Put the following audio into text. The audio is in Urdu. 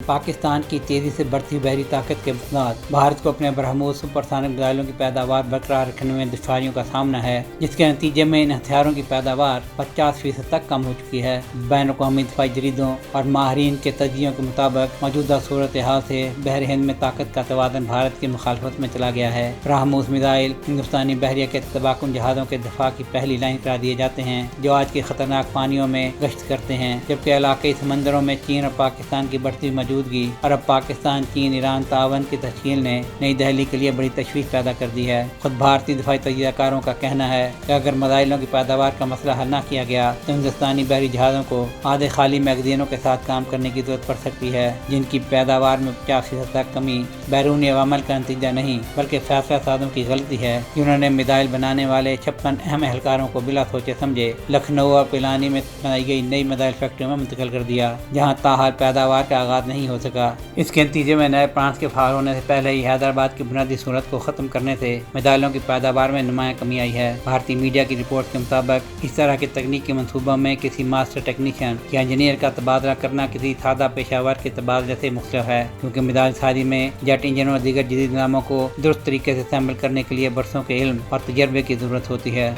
پاکستان کی تیزی سے بڑھتی بحری طاقت کے بعد بھارت کو اپنے برہموس سپرسونک میزائلوں کی پیداوار برقرار رکھنے میں دشواریوں کا سامنا ہے، جس کے نتیجے میں ان ہتھیاروں کی پیداوار 50% تک کم ہو چکی ہے۔ بین الاقوامی دفاعی جریدوں اور ماہرین کے تجزیوں کے مطابق موجودہ صورتحال سے بحر ہند میں طاقت کا توازن بھارت کی مخالفت میں چلا گیا ہے۔ برہموس میزائل ہندوستانی بحریہ کے تباہ کن جہازوں کے دفاع کی پہلی لائن قرار دیے جاتے ہیں، جو آج کے خطرناک پانیوں میں گشت کرتے ہیں، جبکہ علاقائی سمندروں میں چین اور پاکستان کی بڑھتی موجودگی اور اب پاکستان چین ایران تعاون کی تشکیل نے نئی دہلی کے لیے بڑی تشویش پیدا کر دی ہے۔ خود بھارتی دفاعی تجزیہ کاروں کا کہنا ہے کہ اگر میزائلوں کی پیداوار کا مسئلہ حل نہ کیا گیا تو ہندوستانی بحری جہازوں کو آدھے خالی میگزینوں کے ساتھ کام کرنے کی ضرورت پڑ سکتی ہے، جن کی پیداوار میں 50% تک کمی بیرونی عوامل کا نتیجہ نہیں بلکہ فیصلہ سازوں کی غلطی ہے، جنہوں نے میزائل بنانے والے 56 اہم اہلکاروں کو بلا سوچے سمجھے لکھنؤ اور پلانی میں بنائی گئی نئی میزائل فیکٹریوں میں منتقل کر دیا، جہاں تاحال پیداوار کا آغاز نہیں ہو سکا۔ اس کے نتیجے میں نئے پلانٹس کے فعال ہونے سے پہلے ہی حیدرآباد کی بنیادی صورت کو ختم کرنے سے میزائلوں کی پیداوار میں نمایاں کمی آئی ہے۔ بھارتی میڈیا کی رپورٹ کے مطابق اس طرح کے تکنیکی منصوبوں میں کسی ماسٹر ٹیکنیشین یا انجینئر کا تبادلہ کرنا کسی سادہ پیشہ ور کے تبادلے سے مختلف ہے، کیونکہ میزائل سازی میں جیٹ انجنوں اور دیگر جدید نظاموں کو درست طریقے سے اسمبل کرنے کے لیے برسوں کے علم اور تجربے کی ضرورت ہوتی ہے۔